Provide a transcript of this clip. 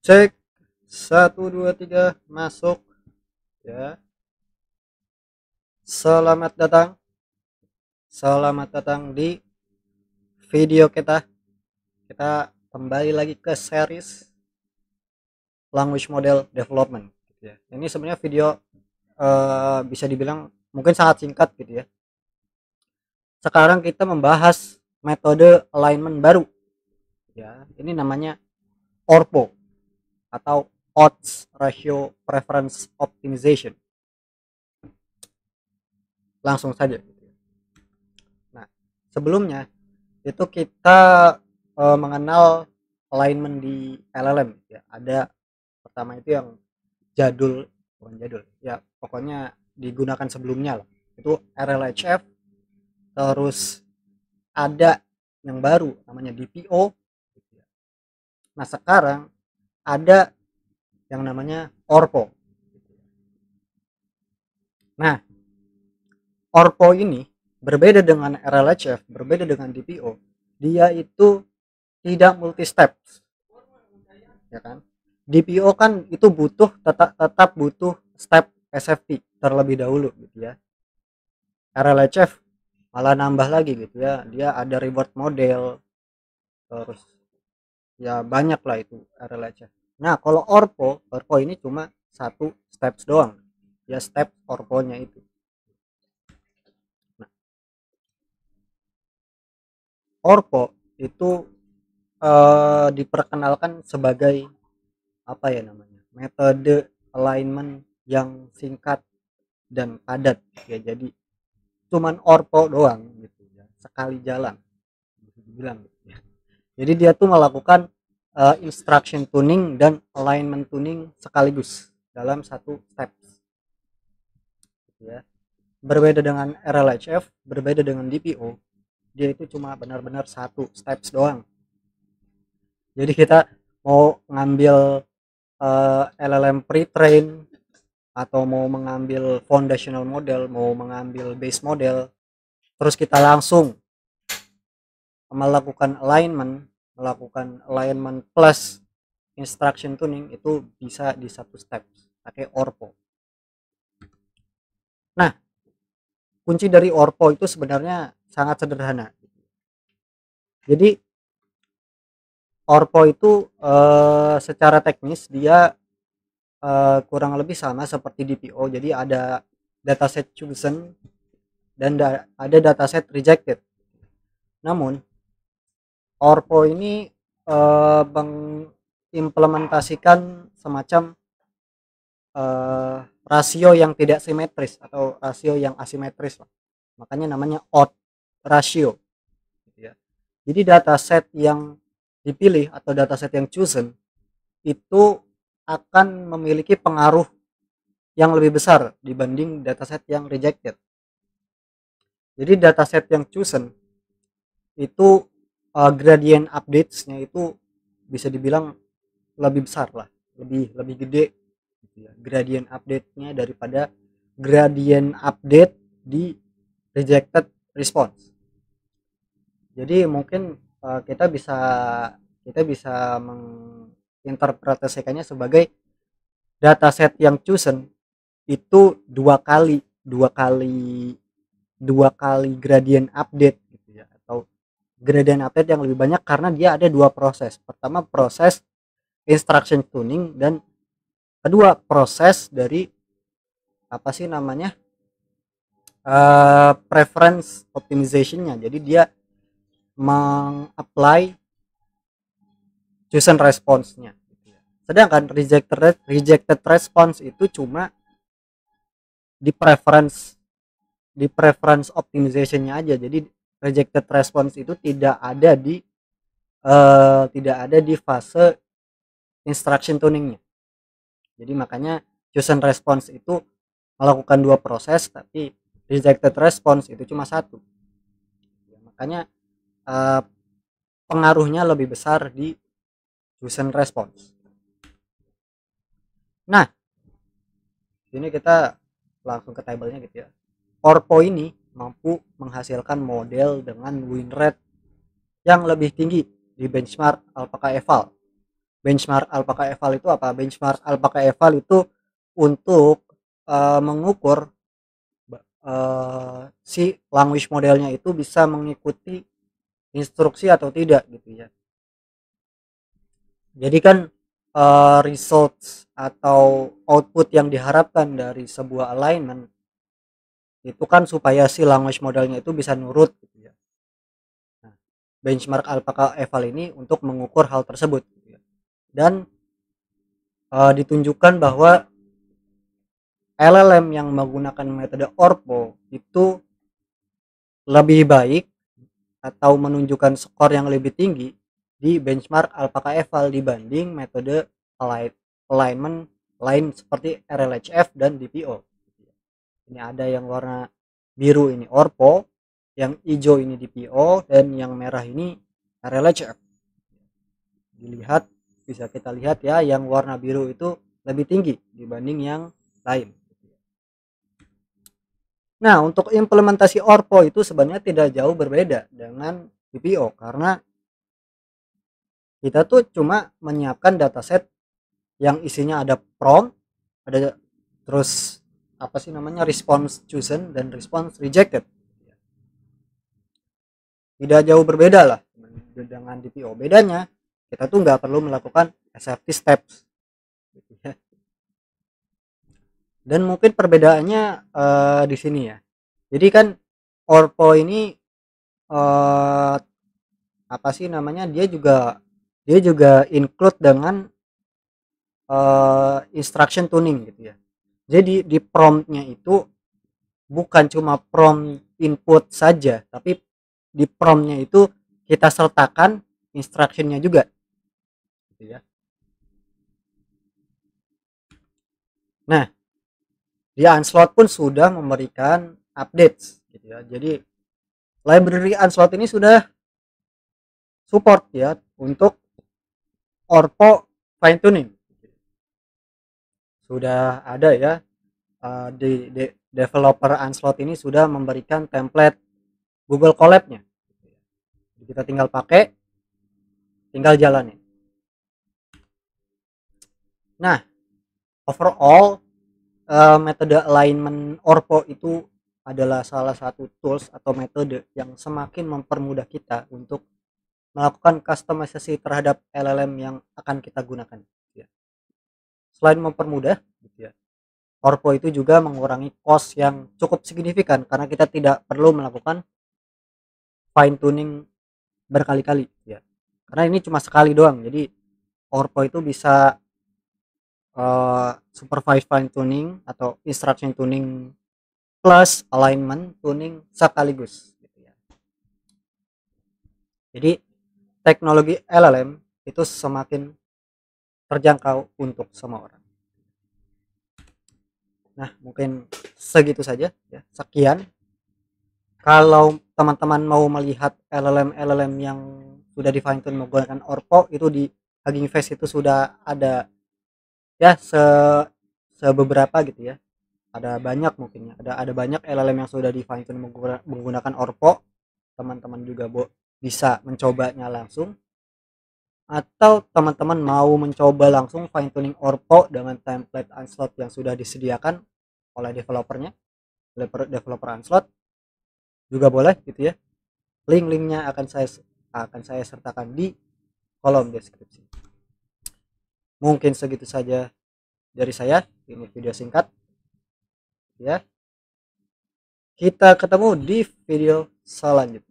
Cek 1 2 3 masuk ya. Selamat datang. Selamat datang di video kita. Kita kembali lagi ke series language model development gitu ya. Ini sebenarnya video bisa dibilang mungkin sangat singkat gitu ya. Sekarang kita membahas metode alignment baru ya. Ini namanya ORPO atau Odds Ratio Preference Optimization. Langsung saja. Nah, sebelumnya itu kita mengenal alignment di LLM ya. Ada pertama itu yang jadul, bukan jadul ya, pokoknya digunakan sebelumnya lah, itu RLHF. Terus ada yang baru namanya DPO. Nah sekarang ada yang namanya ORPO. Nah ORPO ini berbeda dengan RLHF, berbeda dengan DPO. Dia itu tidak multi step ya kan. DPO kan itu butuh tetap butuh step SFT terlebih dahulu gitu ya. RLHF malah nambah lagi gitu ya, dia ada reward model, terus ya banyak lah itu RLHF. Nah kalau ORPO ini cuma satu steps doang ya, step ORPO nya itu. Nah ORPO itu diperkenalkan sebagai apa ya namanya, metode alignment yang singkat dan padat ya. Jadi cuman ORPO doang gitu ya, sekali jalan bisa dibilang gitu ya. Jadi dia tuh melakukan instruction tuning dan alignment tuning sekaligus dalam satu step gitu ya. Berbeda dengan RLHF, berbeda dengan DPO, dia itu cuma benar-benar satu steps doang. Jadi kita mau ngambil LLM pre-train atau mau mengambil foundational model, mau mengambil base model, terus kita langsung melakukan alignment plus instruction tuning, itu bisa di satu step pakai ORPO. Nah kunci dari ORPO itu sebenarnya sangat sederhana. Jadi ORPO itu secara teknis dia kurang lebih sama seperti DPO. Jadi ada dataset chosen dan ada dataset rejected. Namun ORPO ini mengimplementasikan semacam rasio yang tidak simetris atau rasio yang asimetris lah. Makanya namanya odd ratio gitu ya. Jadi dataset yang dipilih atau dataset yang chosen itu akan memiliki pengaruh yang lebih besar dibanding dataset yang rejected. Jadi dataset yang chosen itu gradient updates-nya itu bisa dibilang lebih besar lah, lebih lebih gede gitu ya, gradient update-nya daripada gradient update di rejected response. Jadi mungkin kita bisa menginterpretasikannya sebagai dataset yang chosen itu dua kali gradient update gitu ya, atau gradient update yang lebih banyak karena dia ada dua proses. Pertama proses instruction tuning dan kedua proses dari apa sih namanya, preference optimization-nya. Jadi dia mengapply chosen response-nya gitu ya. Sedangkan rejected response itu cuma di preference optimization-nya aja. Jadi rejected response itu tidak ada di fase instruction tuningnya. Jadi makanya chosen response itu melakukan dua proses, tapi rejected response itu cuma satu. Makanya eh, pengaruhnya lebih besar di chosen response. Nah ini kita langsung ke tabelnya gitu ya. ORPO ini mampu menghasilkan model dengan win rate yang lebih tinggi di benchmark alpaka eval Benchmark Alpaca Eval itu apa? Benchmark Alpaca Eval itu untuk mengukur si language modelnya itu bisa mengikuti instruksi atau tidak gitu ya. Jadi kan results atau output yang diharapkan dari sebuah alignment itu kan supaya si language modelnya itu bisa nurut gitu ya. Nah, benchmark Alpaca Eval ini untuk mengukur hal tersebut gitu ya. Dan ditunjukkan bahwa LLM yang menggunakan metode ORPO itu lebih baik atau menunjukkan skor yang lebih tinggi di benchmark Alpaca Eval dibanding metode alignment lain seperti RLHF dan DPO. Ini ada yang warna biru ini ORPO, yang hijau ini DPO, dan yang merah ini RLHF. Dilihat, bisa kita lihat ya, yang warna biru itu lebih tinggi dibanding yang lain. Nah, untuk implementasi ORPO itu sebenarnya tidak jauh berbeda dengan DPO karena kita tuh cuma menyiapkan dataset yang isinya ada prompt, ada terus apa sih namanya response chosen dan response rejected. Tidak jauh berbeda lah dengan DPO. Bedanya kita tuh nggak perlu melakukan SFT steps. Dan mungkin perbedaannya di sini ya. Jadi kan ORPO ini apa sih namanya, dia juga include dengan instruction tuning gitu ya. Jadi di promptnya itu bukan cuma prompt input saja, tapi di promptnya itu kita sertakan instructionnya juga gitu ya. Nah, di Onslaught pun sudah memberikan updates gitu ya. Jadi library Onslaught ini sudah support ya untuk ORPO fine tuning. Sudah ada ya, di developer Onslaught ini sudah memberikan template Google Colab-nya. Jadi kita tinggal pakai, tinggal jalani. Nah, overall metode alignment ORPO itu adalah salah satu tools atau metode yang semakin mempermudah kita untuk melakukan customisasi terhadap LLM yang akan kita gunakan. Selain mempermudah, gitu ya, ORPO itu juga mengurangi cost yang cukup signifikan karena kita tidak perlu melakukan fine tuning berkali-kali. Ya. Karena ini cuma sekali doang, jadi ORPO itu bisa supervised fine tuning atau instruction tuning plus alignment tuning sekaligus. Gitu ya. Jadi teknologi LLM itu semakin terjangkau untuk semua orang. Nah, mungkin segitu saja ya. Sekian. Kalau teman-teman mau melihat LLM yang sudah di fine tune menggunakan ORPO itu di Hugging Face itu sudah ada ya sebeberapa gitu ya. Ada banyak mungkin ya. Ada banyak LLM yang sudah di fine tune menggunakan ORPO. Teman-teman juga bisa mencobanya langsung, atau teman-teman mau mencoba langsung fine tuning ORPO dengan template Onslaught yang sudah disediakan oleh developer Onslaught juga boleh gitu ya. Link-linknya akan saya sertakan di kolom deskripsi. Mungkin segitu saja dari saya, ini video singkat ya. Kita ketemu di video selanjutnya.